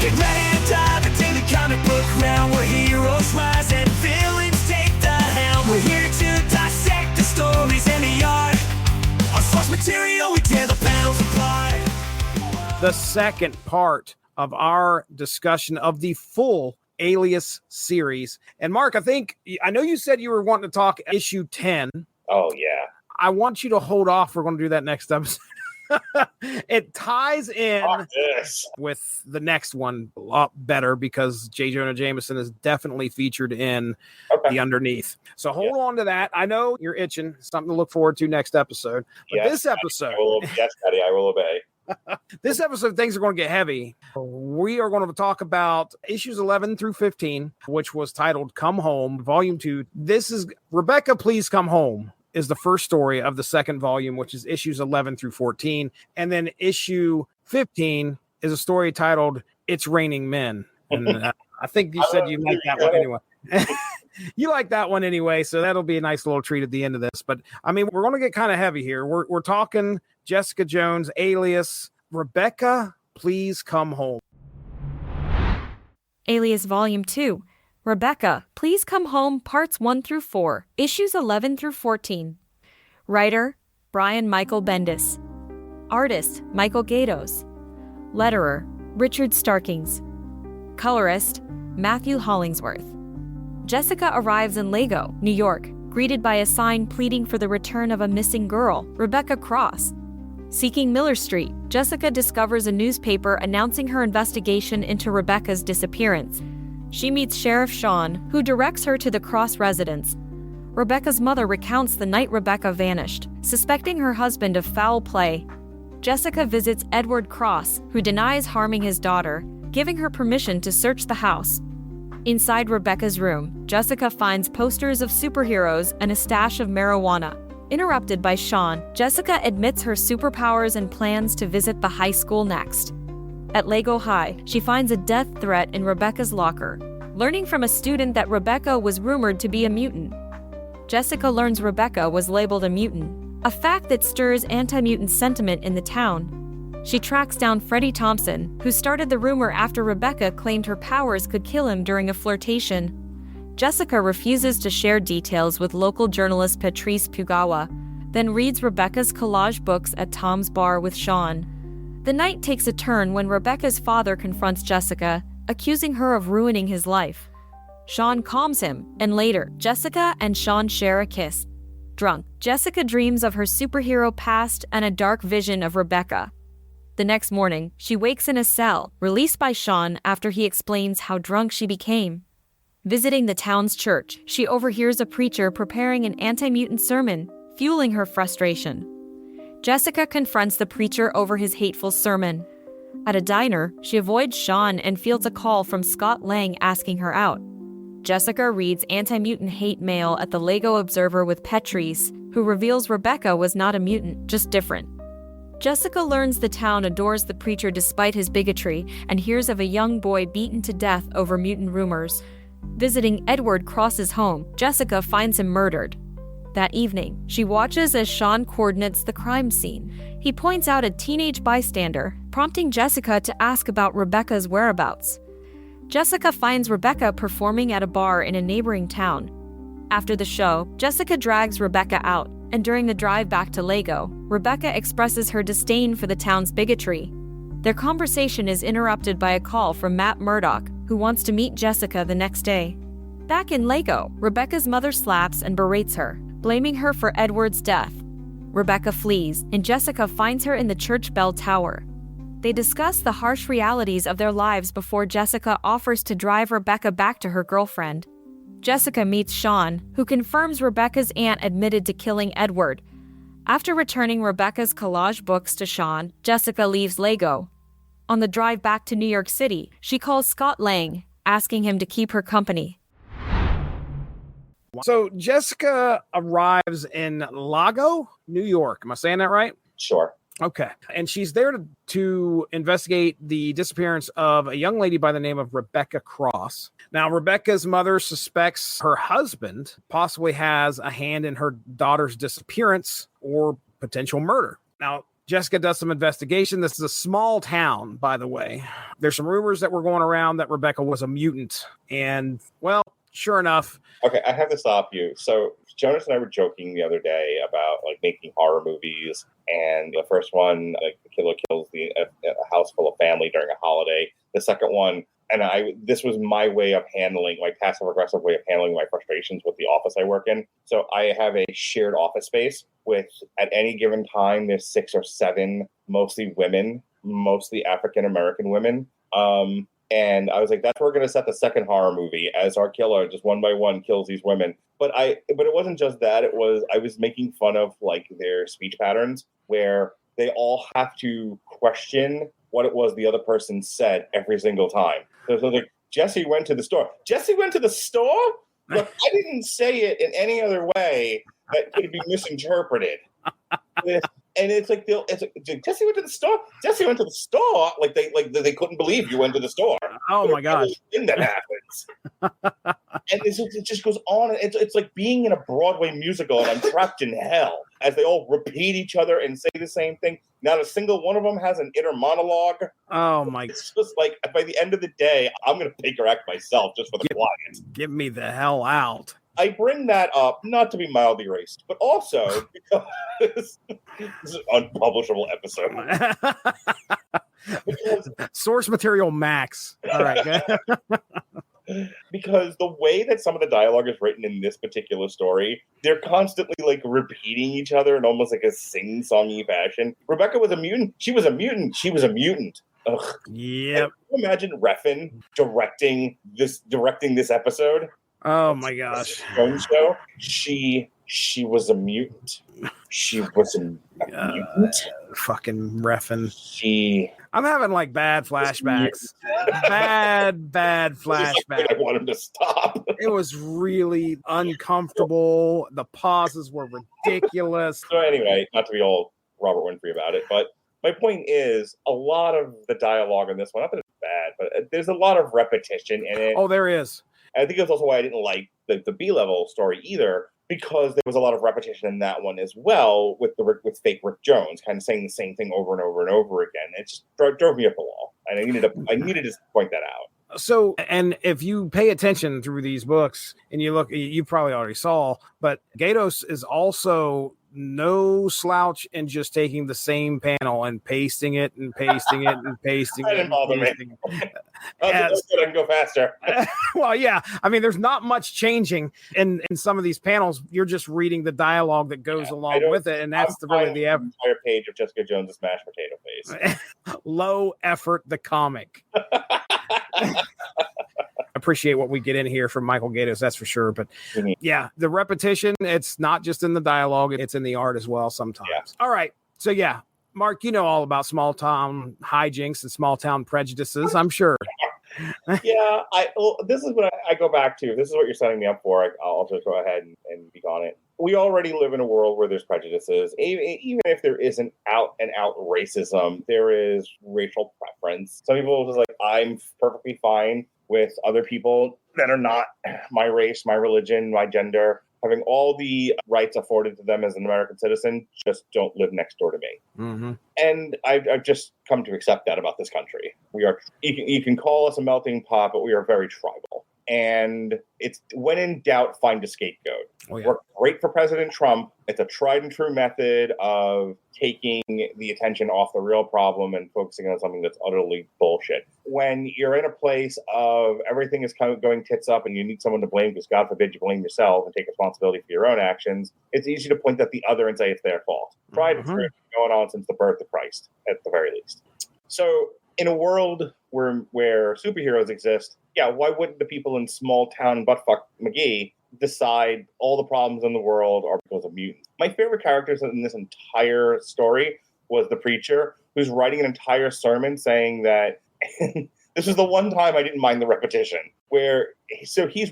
Get ready to dive into the comic book realm where heroes rise and villains take the helm. We're here to dissect the stories and the art. On source material, we tear the panels apart. The second part of our discussion of the full Alias series. And Mark, I know you said you were wanting to talk issue 10. Oh, yeah. I want you to hold off. We're going to do that next episode. It ties in with the next one a lot better because J. Jonah Jameson is definitely featured in the underneath. So hold on to that. I know you're itching. Something to look forward to next episode. But this episode... Yes, Daddy, I will obey. This episode, things are going to get heavy. We are going to talk about issues 11 through 15, which was titled Come Home, Volume 2. This is Rebecca, Please Come Home is the first story of the second volume, which is issues 11 through 14. And then issue 15 is a story titled It's Raining Men. And I think you said you like that one anyway. You like that one anyway, so that'll be a nice little treat at the end of this. But, I mean, we're going to get kind of heavy here. We're talking Jessica Jones, Alias, Rebecca, Please Come Home. Alias Volume 2. Rebecca, Please Come Home, Parts 1 through 4, Issues 11 through 14. Writer, Brian Michael Bendis. Artist, Michael Gaydos. Letterer, Richard Starkings. Colorist, Matthew Hollingsworth. Jessica arrives in Lago, New York, greeted by a sign pleading for the return of a missing girl, Rebecca Cross. Seeking Miller Street, Jessica discovers a newspaper announcing her investigation into Rebecca's disappearance. She meets Sheriff Sean, who directs her to the Cross residence. Rebecca's mother recounts the night Rebecca vanished, suspecting her husband of foul play. Jessica visits Edward Cross, who denies harming his daughter, giving her permission to search the house. Inside Rebecca's room, Jessica finds posters of superheroes and a stash of marijuana. Interrupted by Sean, Jessica admits her superpowers and plans to visit the high school next. At Lago High, she finds a death threat in Rebecca's locker, learning from a student that Rebecca was rumored to be a mutant. Jessica learns Rebecca was labeled a mutant, a fact that stirs anti-mutant sentiment in the town. She tracks down Freddie Thompson, who started the rumor after Rebecca claimed her powers could kill him during a flirtation. Jessica refuses to share details with local journalist Patrice Pugawa, then reads Rebecca's collage books at Tom's bar with Sean. The night takes a turn when Rebecca's father confronts Jessica, accusing her of ruining his life. Sean calms him, and later, Jessica and Sean share a kiss. Drunk, Jessica dreams of her superhero past and a dark vision of Rebecca. The next morning, she wakes in a cell, released by Sean after he explains how drunk she became. Visiting the town's church, she overhears a preacher preparing an anti-mutant sermon, fueling her frustration. Jessica confronts the preacher over his hateful sermon. At a diner, she avoids Sean and fields a call from Scott Lang asking her out. Jessica reads anti-mutant hate mail at the Lago Observer with Patrice, who reveals Rebecca was not a mutant, just different. Jessica learns the town adores the preacher despite his bigotry and hears of a young boy beaten to death over mutant rumors. Visiting Edward Cross's home, Jessica finds him murdered. That evening, she watches as Sean coordinates the crime scene. He points out a teenage bystander, prompting Jessica to ask about Rebecca's whereabouts. Jessica finds Rebecca performing at a bar in a neighboring town. After the show, Jessica drags Rebecca out, and during the drive back to Lago, Rebecca expresses her disdain for the town's bigotry. Their conversation is interrupted by a call from Matt Murdock, who wants to meet Jessica the next day. Back in Lago, Rebecca's mother slaps and berates her, blaming her for Edward's death. Rebecca flees, and Jessica finds her in the church bell tower. They discuss the harsh realities of their lives before Jessica offers to drive Rebecca back to her girlfriend. Jessica meets Sean, who confirms Rebecca's aunt admitted to killing Edward. After returning Rebecca's collage books to Sean, Jessica leaves Lago. On the drive back to New York City, she calls Scott Lang, asking him to keep her company. So Jessica arrives in Lago, New York. Am I saying that right? Sure. Okay. And she's there to investigate the disappearance of a young lady by the name of Rebecca Cross. Now, Rebecca's mother suspects her husband possibly has a hand in her daughter's disappearance or potential murder. Now, Jessica does some investigation. This is a small town, by the way. There's some rumors that were going around that Rebecca was a mutant. And, well, sure enough. Okay, I have to stop you. So Jonas and I were joking the other day about like making horror movies, and the first one, like the killer kills a house full of family during a holiday. The second one, this was my way of handling, my passive aggressive way of handling my frustrations with the office I work in. So I have a shared office space with, at any given time, there's 6 or 7, mostly women, mostly African American women. And I was like, that's where we're going to set the second horror movie, as our killer just one by one kills these women. But it wasn't just that. I was making fun of like their speech patterns where they all have to question what it was the other person said every single time. So it's like, Jesse went to the store. Jesse went to the store? Look, I didn't say it in any other way that could be misinterpreted. And it's like Jesse went to the store. Jesse went to the store. Like they couldn't believe you went to the store. Oh my gosh! Thing that happens, and it just goes on. It's like being in a Broadway musical, and I'm trapped in hell as they all repeat each other and say the same thing. Not a single one of them has an inner monologue. Oh my! It's just like by the end of the day, I'm gonna take her act myself just for the client. Get me the hell out. I bring that up not to be mildly racist, but also because this is an unpublishable episode. Source material max. All right. Because the way that some of the dialogue is written in this particular story, they're constantly like repeating each other in almost like a sing-songy fashion. Rebecca was a mutant. She was a mutant. She was a mutant. Ugh. Yep. Can you imagine Refn directing this episode? Oh my gosh. Show. She was a mutant. She was a mutant. Fucking Refn. I'm having like bad flashbacks. bad flashbacks. I want him to stop. It was really uncomfortable. The pauses were ridiculous. So anyway, not to be all Robert Winfrey about it, but my point is a lot of the dialogue in this one, not that it's bad, but there's a lot of repetition in it. Oh, there is. I think that's also why I didn't like the B-level story either, because there was a lot of repetition in that one as well with fake Rick Jones, kind of saying the same thing over and over and over again. It just drove me up the wall, and I needed to point that out. So, and if you pay attention through these books and you look, you probably already saw, but Gaydos is also no slouch in just taking the same panel and pasting it and pasting it and pasting it. Didn't bother me. That's good. I can go faster. Well, yeah. I mean, there's not much changing in some of these panels. You're just reading the dialogue that goes along with it, and that's really the entire page of Jessica Jones' mashed potato face. Low effort, the comic. Appreciate what we get in here from Michael Gaydos, that's for sure. But yeah, the repetition, it's not just in the dialogue, it's in the art as well sometimes. Yeah. All right. So yeah, Mark, you know all about small town hijinks and small town prejudices, I'm sure. Yeah, this is what I go back to. This is what you're setting me up for. I'll just go ahead and be on it. We already live in a world where there's prejudices. Even if there isn't out and out racism, there is racial preference. Some people are just like, I'm perfectly fine with other people that are not my race, my religion, my gender, having all the rights afforded to them as an American citizen, just don't live next door to me. Mm-hmm. And I've just come to accept that about this country. You can call us a melting pot, but we are very tribal. And it's when in doubt, find a scapegoat. Oh, yeah. Worked great for President Trump. It's a tried and true method of taking the attention off the real problem and focusing on something that's utterly bullshit. When you're in a place of everything is kind of going tits up and you need someone to blame because God forbid you blame yourself and take responsibility for your own actions, it's easy to point at the other and say it's their fault. Tried and true going on since the birth of Christ, at the very least. So in a world where superheroes exist, yeah, why wouldn't the people in small town buttfuck McGee decide all the problems in the world are because of mutants? My favorite characters in this entire story was the preacher, who's writing an entire sermon saying that this is the one time I didn't mind the repetition, so he's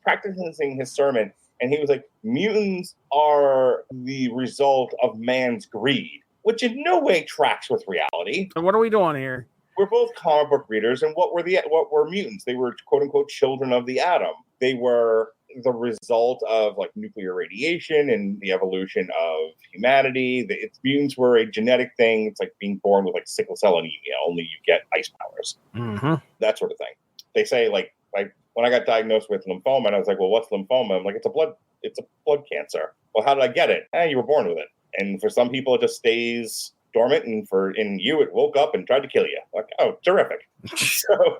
practicing his sermon, and he was like, mutants are the result of man's greed, which in no way tracks with reality. So what are we doing here? We're both comic book readers, and what were mutants? They were quote unquote children of the atom. They were the result of like nuclear radiation and the evolution of humanity. It's mutants were a genetic thing. It's like being born with like sickle cell anemia, only you get ice powers. Mm-hmm. That sort of thing. They say like when I got diagnosed with lymphoma, and I was like, well, what's lymphoma? I'm like, it's a blood cancer. Well, how did I get it? You were born with it. And for some people, it just stays dormant, and in you, it woke up and tried to kill you. Like, oh, terrific. So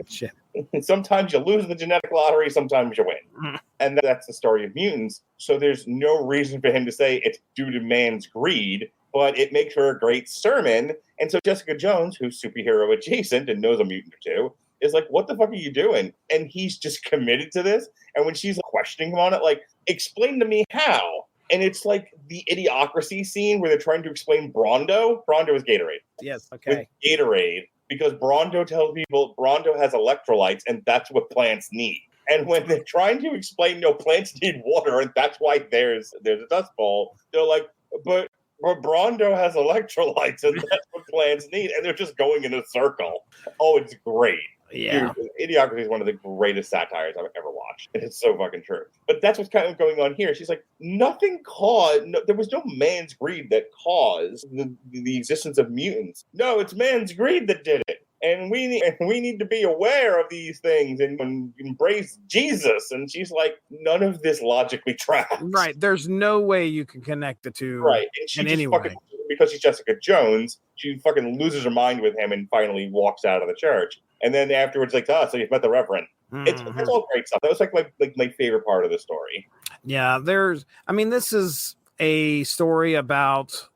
Shit. sometimes you lose the genetic lottery, sometimes you win. And that's the story of mutants. So there's no reason for him to say it's due to man's greed, but it makes for a great sermon. And so Jessica Jones, who's superhero adjacent and knows a mutant or two, is like, what the fuck are you doing? And he's just committed to this. And when she's questioning him on it, like, explain to me how. And it's like the Idiocracy scene where they're trying to explain Brondo. Brondo is Gatorade. Yes, okay. With Gatorade, because Brondo tells people Brondo has electrolytes, and that's what plants need. And when they're trying to explain, no, plants need water, and that's why there's a dust bowl, they're like, but Brondo has electrolytes, and that's what plants need. And they're just going in a circle. Oh, it's great. Yeah. Dude, Idiocracy is one of the greatest satires I've ever watched. And it's so fucking true. But that's what's kind of going on here. She's like, there was no man's greed that caused the existence of mutants. No, it's man's greed that did it. And we need to be aware of these things and embrace Jesus. And she's like, none of this logically tracks. Right. There's no way you can connect the two. Right. And she in just any fucking, way. because she's Jessica Jones, she fucking loses her mind with him and finally walks out of the church. And then afterwards, like, so you've met the Reverend. Mm-hmm. It's all great stuff. That was like my favorite part of the story. Yeah, this is a story about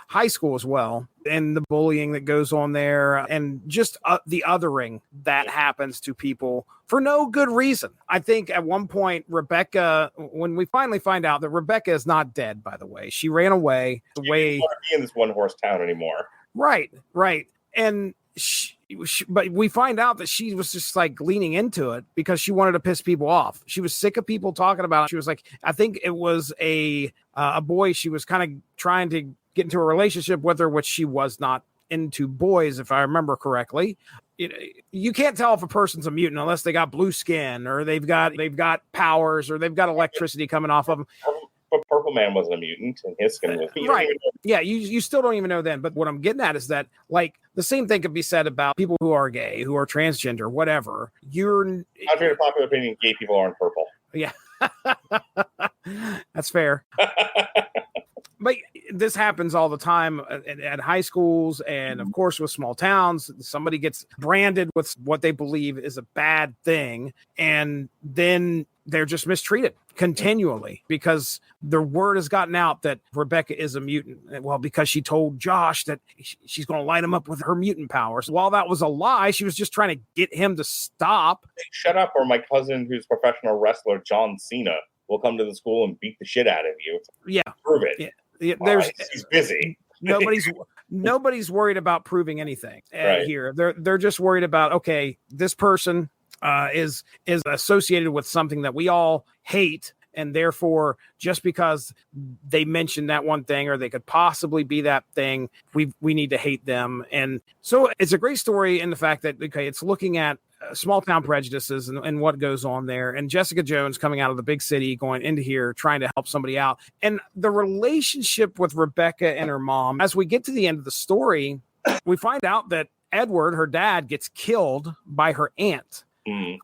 high school as well, and the bullying that goes on there, and just the othering that happens to people for no good reason. I think at one point, Rebecca, when we finally find out that Rebecca is not dead, by the way, she ran away. She didn't want to be in this one horse town anymore. Right. And but we find out that she was just like leaning into it because she wanted to piss people off. She was sick of people talking about it. She was like, I think it was a boy she was kind of trying to get into a relationship with her, which she was not into boys, if I remember correctly. You can't tell if a person's a mutant unless they got blue skin or they've got powers or they've got electricity coming off of them. But Purple Man wasn't a mutant, and his skin was right. Yeah, you still don't even know then. But what I'm getting at is that, like, the same thing could be said about people who are gay, who are transgender, whatever. Contrary to popular opinion, gay people aren't purple. Yeah, that's fair. But this happens all the time at high schools and, of course, with small towns. Somebody gets branded with what they believe is a bad thing, and then they're just mistreated continually because the word has gotten out that Rebecca is a mutant. Well, because she told Josh that she's going to light him up with her mutant powers. While that was a lie, she was just trying to get him to stop. Shut up, or my cousin, who's a professional wrestler, John Cena, will come to the school and beat the shit out of you. Yeah. Prove it. Yeah. He's busy. Nobody's worried about proving anything right. here. They're just worried about, okay, this person is associated with something that we all hate, and therefore just because they mentioned that one thing or they could possibly be that thing, we need to hate them. And so it's a great story in the fact that, okay, it's looking at small town prejudices and what goes on there, and Jessica Jones coming out of the big city going into here trying to help somebody out, and the relationship with Rebecca and her mom. As we get to the end of the story, we find out that Edward, her dad, gets killed by her aunt.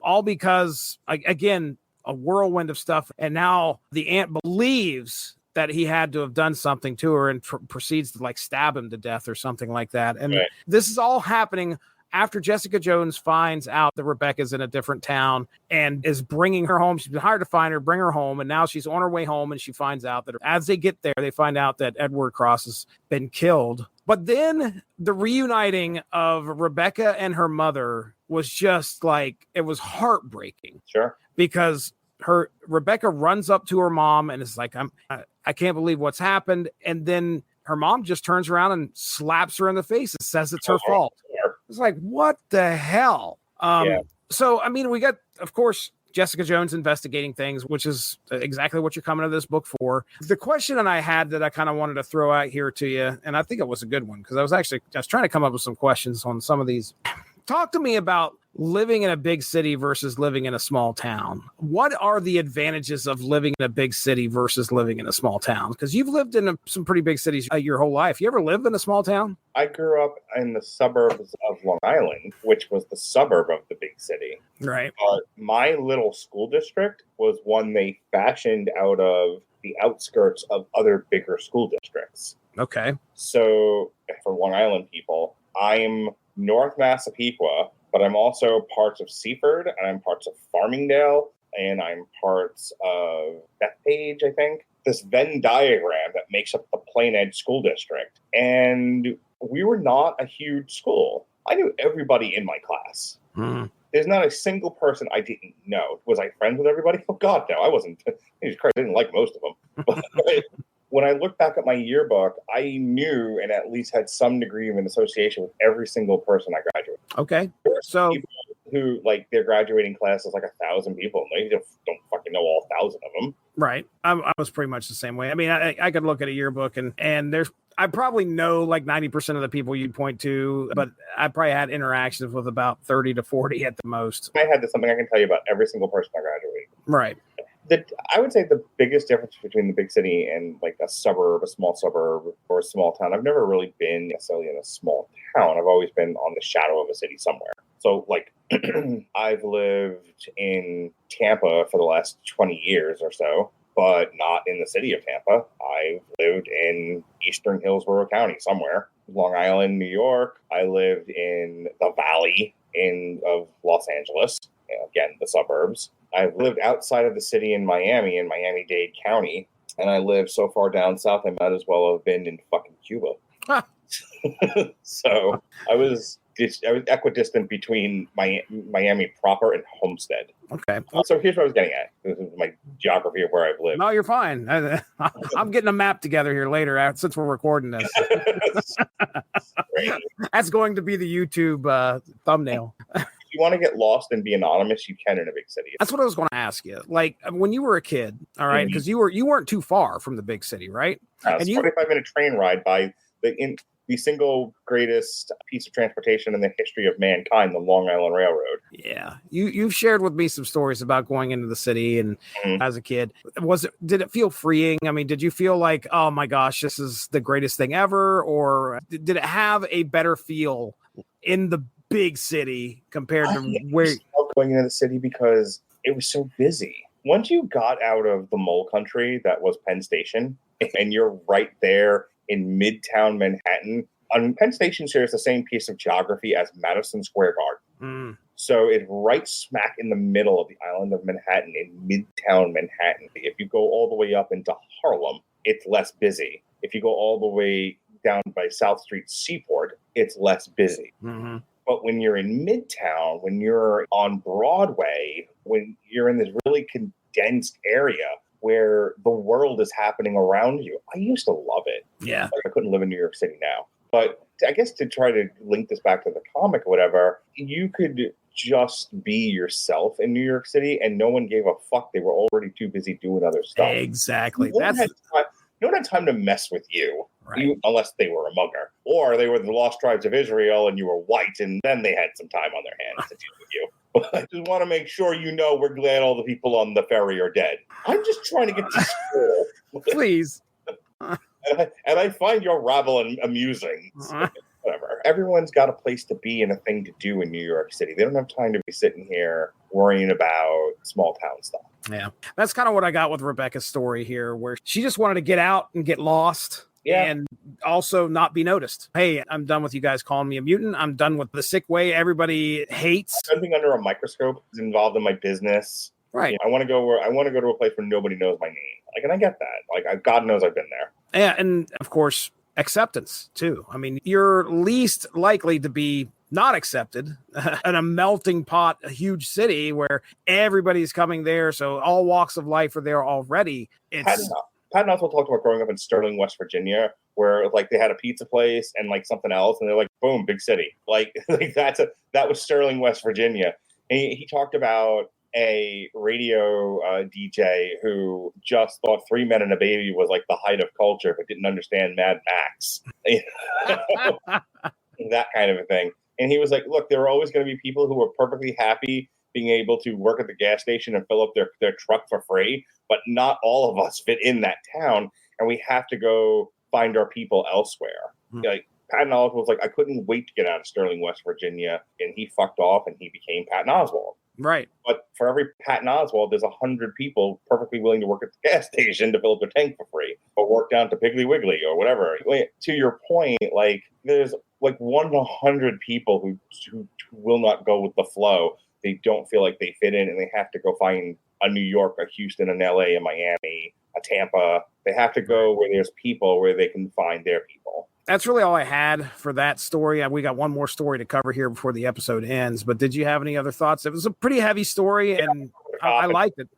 All because, again, a whirlwind of stuff. And now the aunt believes that he had to have done something to her and proceeds to like stab him to death or something like that. And right. This is all happening after Jessica Jones finds out that Rebecca's in a different town and is bringing her home. She's been hired to find her, bring her home. And now she's on her way home, and she finds out that as they get there, they find out that Edward Cross has been killed. But then the reuniting of Rebecca and her mother was just like, it was heartbreaking. Sure. Because Rebecca runs up to her mom and is like, I can't believe what's happened. And then her mom just turns around and slaps her in the face and says it's her fault. Sure. It's like, what the hell? Yeah. So, I mean, we got, of course, Jessica Jones investigating things, which is exactly what you're coming to this book for. The question that I had that I kind of wanted to throw out here to you, and I think it was a good one, because I was trying to come up with some questions on some of these. Talk to me about living in a big city versus living in a small town. What are the advantages of living in a big city versus living in a small town? Because you've lived in some pretty big cities your whole life. You ever lived in a small town? I grew up in the suburbs of Long Island, which was the suburb of the big city. Right. But my little school district was one they fashioned out of the outskirts of other bigger school districts. Okay. So for Long Island people, I'm North Massapequa, but I'm also parts of Seaford, and I'm parts of Farmingdale, and I'm parts of Bethpage, I think. This Venn diagram that makes up the Plain Edge School District. And we were not a huge school. I knew everybody in my class. Mm. There's not a single person I didn't know. Was I friends with everybody? Oh, God, no. I wasn't. Jesus Christ, I didn't like most of them. But when I look back at my yearbook, I knew and at least had some degree of an association with every single person I graduated. Okay. So people who, like, their graduating class is like 1,000 people, and they just don't fucking know all 1,000 of them. right. I was pretty much the same way. I mean, I could look at a yearbook and there's I probably know like 90% of the people you'd point to, but I probably had interactions with about 30 to 40 at the most. I had something I can tell you about every single person I graduated. Right. I would say the biggest difference between the big city and like a small suburb, or a small town, I've never really been necessarily in a small town. I've always been on the shadow of a city somewhere. So like I've lived in Tampa for the last 20 years or so, but not in the city of Tampa. I've lived in Eastern Hillsborough County somewhere, Long Island, New York. I lived in the valley of Los Angeles, again, the suburbs. I've lived outside of the city in Miami-Dade County, and I live so far down south I might as well have been in fucking Cuba. Huh. So I was equidistant between Miami proper and Homestead. Okay. So here's what I was getting at. This is my geography of where I've lived. No, you're fine. I'm getting a map together here later since we're recording this. That's going to be the YouTube thumbnail. If you want to get lost and be anonymous, you can in a big city. That's what I was going to ask you. Like when you were a kid, all right, because you weren't too far from the big city, right? It's a 45-minute train ride by the single greatest piece of transportation in the history of mankind, the Long Island Railroad. Yeah, you've shared with me some stories about going into the city and as a kid. Did it feel freeing? I mean, did you feel like, oh my gosh, this is the greatest thing ever, or did it have a better feel in the big city compared to where going into the city because it was so busy? Once you got out of the mole country that was Penn Station, and you're right there in Midtown Manhattan. Penn Station shares the same piece of geography as Madison Square Garden. So it's right smack in the middle of the island of Manhattan, in Midtown Manhattan. If you go all the way up into Harlem, it's less busy. If you go all the way down by South Street Seaport, it's less busy. Mm-hmm. But when you're in Midtown, when you're on Broadway, when you're in this really condensed area where the world is happening around you, I used to love it. Yeah. Like, I couldn't live in New York City now. But I guess to try to link this back to the comic or whatever, you could just be yourself in New York City and no one gave a fuck. They were already too busy doing other stuff. Exactly. No one had time to mess with you, right. Unless they were a mugger. Or they were the Lost Tribes of Israel and you were white, and then they had some time on their hands to deal with you. But I just want to make sure you know we're glad all the people on the ferry are dead. I'm just trying to get to school. Please. And I find your rabble amusing. So, whatever. Everyone's got a place to be and a thing to do in New York City. They don't have time to be sitting here worrying about small town stuff. Yeah. That's kind of what I got with Rebecca's story here, where she just wanted to get out and get lost. Yeah. And also not be noticed. Hey, I'm done with you guys calling me a mutant. I'm done with the sick way everybody hates. Something under a microscope is involved in my business. Right. I want to go to a place where nobody knows my name. Like, and I get that. Like, God knows I've been there. Yeah, and of course, acceptance too. I mean, you're least likely to be not accepted in a melting pot, a huge city where everybody's coming there. So all walks of life are there already. Pat also talked about growing up in Sterling, West Virginia, where like they had a pizza place and like something else, and they're like, boom, big city. Like that was Sterling, West Virginia. And he talked about a radio DJ who just thought 3 Men and a Baby was like the height of culture, but didn't understand Mad Max. That kind of a thing. And he was like, look, there are always going to be people who are perfectly happy being able to work at the gas station and fill up their truck for free, but not all of us fit in that town, and we have to go find our people elsewhere. Like, Patton Oswalt was like, I couldn't wait to get out of Sterling, West Virginia, and he fucked off and he became Patton Oswalt. Right. But for every Patton Oswalt, there's 100 people perfectly willing to work at the gas station to fill up their tank for free, or work down to Piggly Wiggly or whatever. To your point, like, there's like 1 to 100 people who will not go with the flow. They don't feel like they fit in, and they have to go find a New York, a Houston, an LA, a Miami, a Tampa. They have to go where there's people where they can find their people. That's really all I had for that story. We got one more story to cover here before the episode ends. But did you have any other thoughts? It was a pretty heavy story, and I liked it.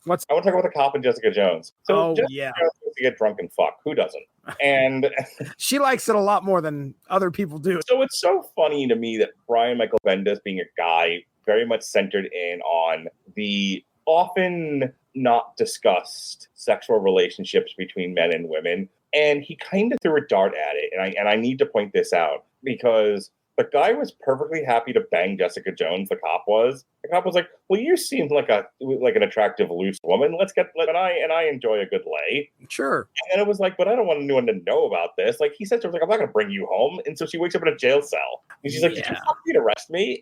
I want to talk about the cop and Jessica Jones. So Jessica Jones wants to get drunk and fuck. Who doesn't? And she likes it a lot more than other people do. So it's so funny to me that Brian Michael Bendis, being a guy very much centered in on the often not discussed sexual relationships between men and women, and he kind of threw a dart at it. And I need to point this out, because the guy was perfectly happy to bang Jessica Jones. The cop was. The cop was like, "Well, you seem like an attractive loose woman. And I enjoy a good lay." Sure. And it was like, "But I don't want anyone to know about this." Like, he said to her, like, "I'm not going to bring you home." And so she wakes up in a jail cell, and she's like, "Did you fucking arrest me?"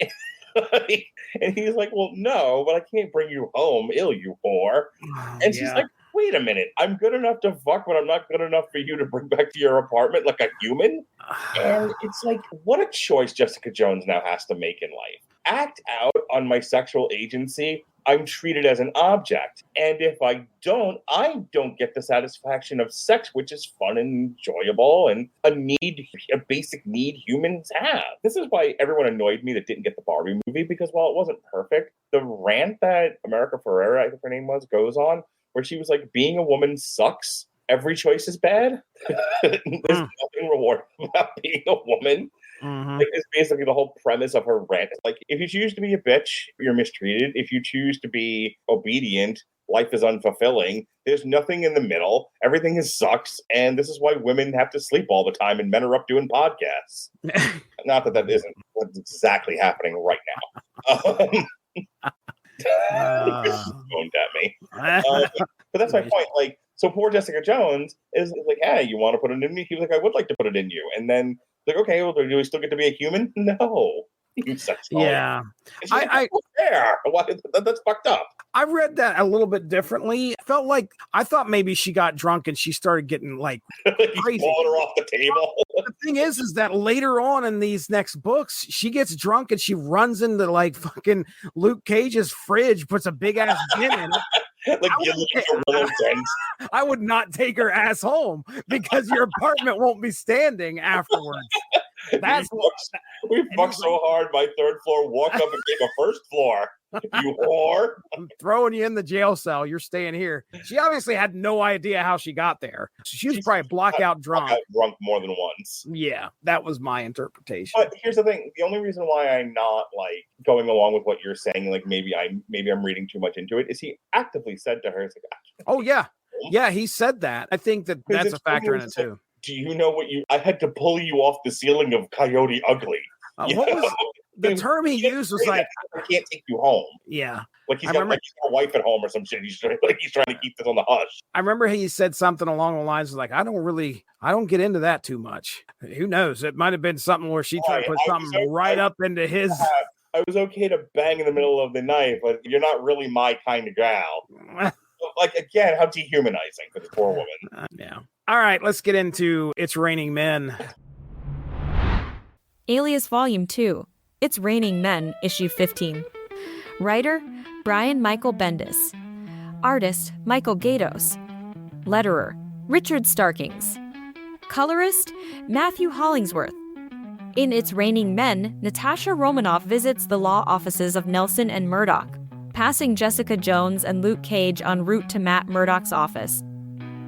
And he's like, "Well, no, but I can't bring you home, you whore." And she's like, "Wait a minute, I'm good enough to fuck, but I'm not good enough for you to bring back to your apartment like a human?" And it's like, what a choice Jessica Jones now has to make in life. Act out on my sexual agency. I'm treated as an object. And if I don't get the satisfaction of sex, which is fun and enjoyable and a basic need humans have. This is why everyone annoyed me that didn't get the Barbie movie, because while it wasn't perfect, the rant that America Ferrera, I think her name was, goes on, where she was like, being a woman sucks. Every choice is bad. There's nothing rewarding about being a woman. Like, it's basically the whole premise of her rant. Like, if you choose to be a bitch, you're mistreated. If you choose to be obedient, life is unfulfilling. There's nothing in the middle. Everything sucks. And this is why women have to sleep all the time and men are up doing podcasts. Not that isn't what's exactly happening right now. Moaned at me. But that's my point. Like, so poor Jessica Jones is like, "Hey, you want to put it in me?" He was like, "I would like to put it in you." And then, like, "Okay, well, do we still get to be a human?" No. You sex doll. Yeah. That's fucked up. I read that a little bit differently. I thought maybe she got drunk and she started getting like crazy. Falling her off the table. The thing is that later on in these next books, she gets drunk and she runs into like fucking Luke Cage's fridge, puts a big ass dent in it. Like, I would not take her ass home because your apartment won't be standing afterwards. That's we fucked so hard my third floor walked up and gave a first floor. You whore. I'm throwing you in the jail cell. You're staying here. She obviously had no idea how she got there. She was probably blackout drunk. Drunk more than once. Yeah, that was my interpretation. But here's the thing. The only reason why I'm not like going along with what you're saying, like maybe I'm reading too much into it, is he actively said to her, "It's like, oh yeah. Yeah, he said that. I think that's a factor in it too. Do you know I had to pull you off the ceiling of Coyote Ugly. The term he used was like, "I can't take you home." Yeah. Like he's got a wife at home or some shit. He's trying to keep this on the hush. I remember he said something along the lines of like, I don't get into that too much. Who knows? It might have been something where she tried to put something right up into his. I was okay to bang in the middle of the night, but you're not really my kind of gal. Like, again, how dehumanizing for this poor woman. Yeah. All right, let's get into It's Raining Men. Alias Volume 2. It's Raining Men, Issue 15. Writer, Brian Michael Bendis. Artist, Michael Gaydos. Letterer, Richard Starkings. Colorist, Matthew Hollingsworth. In It's Raining Men, Natasha Romanoff visits the law offices of Nelson and Murdoch, passing Jessica Jones and Luke Cage en route to Matt Murdoch's office.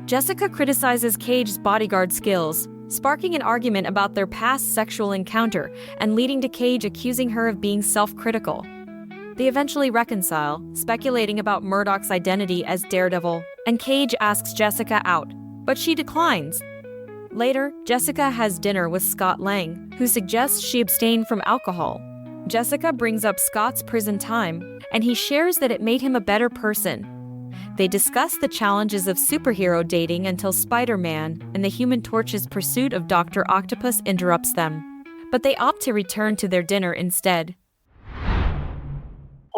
Jessica criticizes Cage's bodyguard skills, sparking an argument about their past sexual encounter and leading to Cage accusing her of being self-critical. They eventually reconcile, speculating about Murdoch's identity as Daredevil, and Cage asks Jessica out, but she declines. Later, Jessica has dinner with Scott Lang, who suggests she abstain from alcohol. Jessica brings up Scott's prison time, and he shares that it made him a better person. They discuss the challenges of superhero dating until Spider-Man and the Human Torch's pursuit of Dr. Octopus interrupts them. But they opt to return to their dinner instead.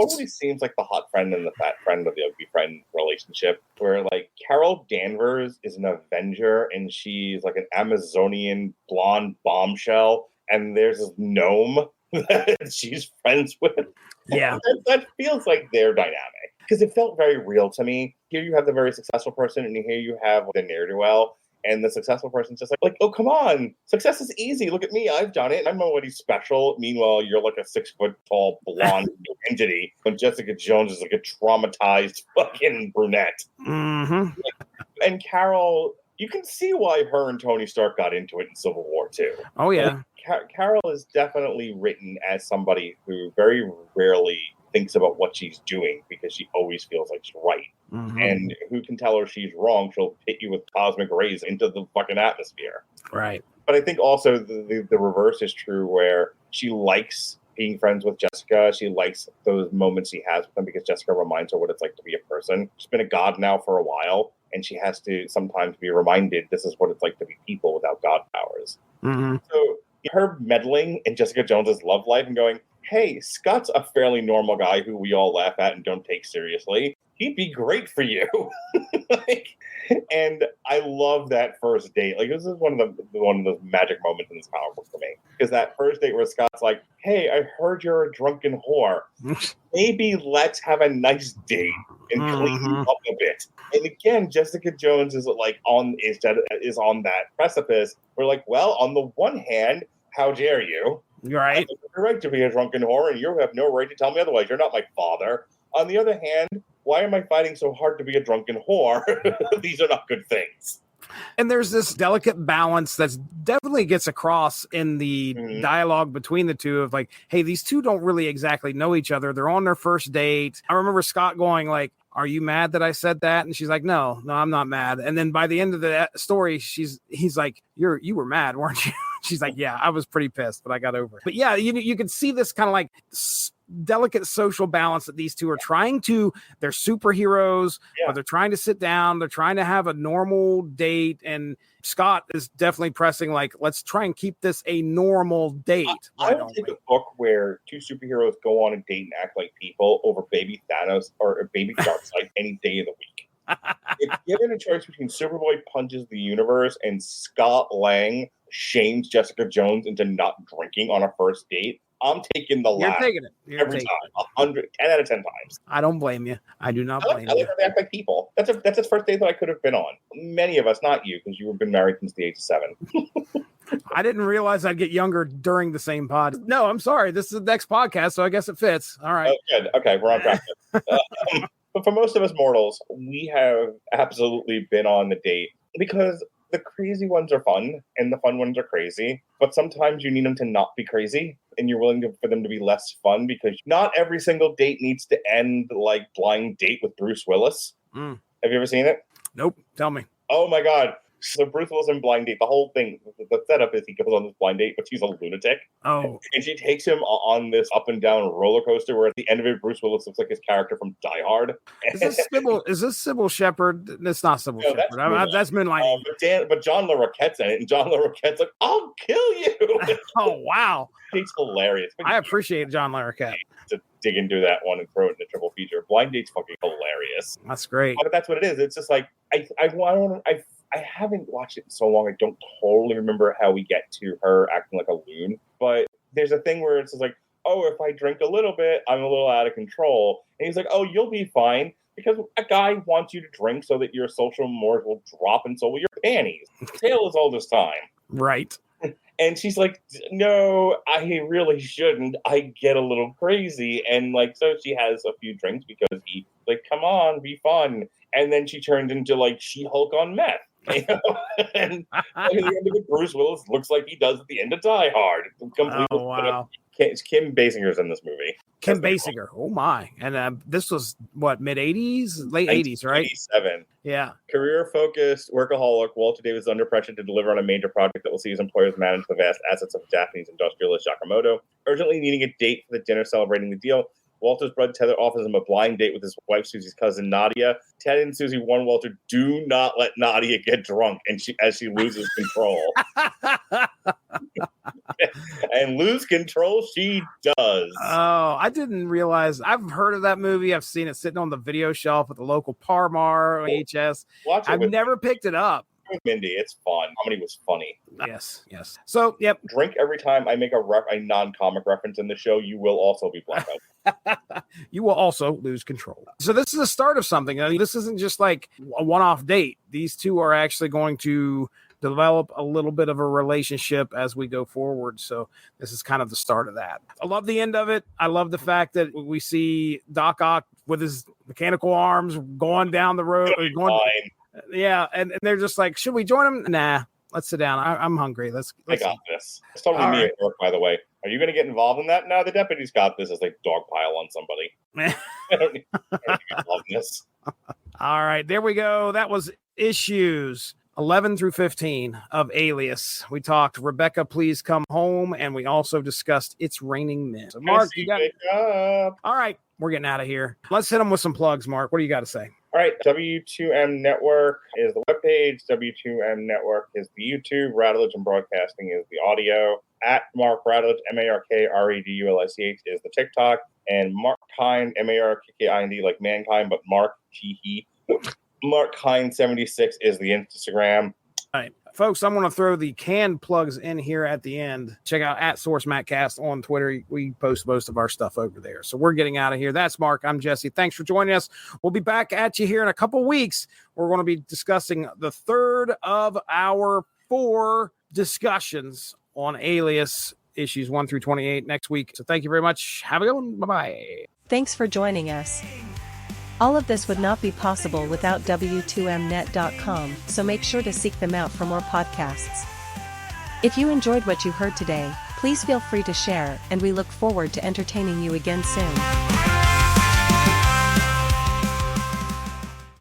Totally seems like the hot friend and the fat friend of the ugly friend relationship, where like Carol Danvers is an Avenger and she's like an Amazonian blonde bombshell, and there's this gnome that she's friends with. Yeah. That feels like their dynamic, because it felt very real to me. Here you have the very successful person, and here you have the ne'er-do-well. And the successful person's just like, oh, come on. Success is easy. Look at me. I've done it. I'm already special. Meanwhile, you're like a 6-foot-tall blonde entity when Jessica Jones is like a traumatized fucking brunette. Mm-hmm. And Carol, you can see why her and Tony Stark got into it in Civil War, too. Oh, yeah. Like, Carol is definitely written as somebody who very rarely thinks about what she's doing because she always feels like she's right. Mm-hmm. And who can tell her she's wrong? She'll hit you with cosmic rays into the fucking atmosphere. Right. But I think also the reverse is true, where she likes being friends with Jessica. She likes those moments she has with them because Jessica reminds her what it's like to be a person. She's been a god now for a while, and she has to sometimes be reminded this is what it's like to be people without god powers. Mm-hmm. So her meddling in Jessica Jones's love life and going, hey, Scott's a fairly normal guy who we all laugh at and don't take seriously. He'd be great for you. And I love that first date. Like, this is one of those magic moments in this comic book for me. Because that first date where Scott's like, hey, I heard you're a drunken whore. Maybe let's have a nice date and clean you up a bit. And again, Jessica Jones is like on that precipice. We're like, well, on the one hand, how dare you? Right. I have the right to be a drunken whore, and you have no right to tell me otherwise. You're not my father. On the other hand, why am I fighting so hard to be a drunken whore? These are not good things. And there's this delicate balance that's definitely gets across in the dialogue between the two of like, hey, these two don't really exactly know each other. They're on their first date. I remember Scott going like, are you mad that I said that? And she's like, no, I'm not mad. And then by the end of the story, he's like, you were mad, weren't you? She's like, yeah, I was pretty pissed, but I got over it. But yeah, you can see this kind of like delicate social balance that these two are trying to, they're superheroes, but they're trying to sit down, they're trying to have a normal date, and Scott is definitely pressing like, let's try and keep this a normal date. I don't take a book where two superheroes go on a date and act like people over baby Thanos or baby Darkseid any day of the week. If given a choice between Superboy punches the universe and Scott Lang shames Jessica Jones into not drinking on a first date, I'm taking the You're laugh taking it. every time. 10 out of 10 times. I don't blame you. I do not blame I like how they act like people. That's a first date that I could have been on. Many of us, not you, because you've been married since the age of 7. I didn't realize I'd get younger during the same pod. No, I'm sorry. This is the next podcast, so I guess it fits. All right. Oh, good. Okay, we're on track. But for most of us mortals, we have absolutely been on the date because the crazy ones are fun and the fun ones are crazy, but sometimes you need them to not be crazy and you're willing for them to be less fun because not every single date needs to end like Blind Date with Bruce Willis. Have you ever seen it? Nope. Tell me. Oh my God. So Bruce Willis in Blind Date, the whole thing, the setup is he goes on this blind date, but she's a lunatic. Oh. And she takes him on this up and down roller coaster where at the end of it, Bruce Willis looks like his character from Die Hard. Is this Sybil Shepherd? It's not Sybil Shepherd. That's Moonlight. But John LaRoquette's in it, and John LaRoquette's like, I'll kill you. Oh, wow. It's hilarious. I appreciate John LaRoquette. To dig into that one and throw it in a triple feature. Blind Date's fucking hilarious. That's great. But that's what it is. It's just like, I haven't watched it in so long, I don't totally remember how we get to her acting like a loon. But there's a thing where it's just like, oh, if I drink a little bit, I'm a little out of control. And he's like, oh, you'll be fine. Because a guy wants you to drink so that your social mores will drop and so will your panties. Tale is all this time. Right. And she's like, no, I really shouldn't. I get a little crazy. And like, so she has a few drinks because he's like, come on, be fun. And then she turned into like She-Hulk on meth. You know? And at the end of it, Bruce Willis looks like he does at the end of Die Hard. Oh, wow. Kim Basinger's in this movie. Kim Basinger. Oh my! And this was what, mid '80s, late '80s, right? 1987. Yeah. Career-focused workaholic, Walter Davis is under pressure to deliver on a major project that will see his employers manage the vast assets of Japanese industrialist Yakamoto. Urgently needing a date for the dinner celebrating the deal, Walter's brother Ted offers him a blind date with his wife Susie's cousin Nadia. Ted and Susie warn Walter, do not let Nadia get drunk, and as she loses control. And lose control she does. Oh, I didn't realize. I've heard of that movie. I've seen it sitting on the video shelf at the local Parmar VHS. I've never picked it up. With Mindy, it's fun. Comedy was funny. Yes. So, yep. Drink every time I make a non-comic reference in the show. You will also be blacked out. You will also lose control. So this is the start of something. I mean, this isn't just like a one-off date. These two are actually going to develop a little bit of a relationship as we go forward. So this is kind of the start of that. I love the end of it. I love the fact that we see Doc Ock with his mechanical arms going down the road. Yeah, and they're just like, should we join them? Nah, let's sit down. I'm hungry. Let's I got this. It's totally me at work, by the way. Are you going to get involved in that? No, the deputy's got this as they dogpile on somebody. I don't need to get involved in this. All right, there we go. That was issues 11 through 15 of Alias. We talked Rebecca, Please Come Home, and we also discussed It's Raining Men. So Mark, you got all right, we're getting out of here. Let's hit them with some plugs, Mark. What do you got to say? All right, W2M Network is the webpage. W2M Network is the YouTube. Radulich and Broadcasting is the audio. At Mark Radulich, MarkRadulich, is the TikTok. And Mark Kind, MarkKind, like mankind, but Mark He. Mark Kind 76 is the Instagram. All right, folks, I'm going to throw the canned plugs in here at the end. Check out @SourceMattCast on Twitter. We post most of our stuff over there. So we're getting out of here. That's Mark. I'm Jesse. Thanks for joining us. We'll be back at you here in a couple weeks. We're going to be discussing the third of our 4 discussions on Alias issues 1 through 28 next week. So thank you very much. Have a good one. Bye-bye. Thanks for joining us. All of this would not be possible without W2Mnet.com, so make sure to seek them out for more podcasts. If you enjoyed what you heard today, please feel free to share, and we look forward to entertaining you again soon.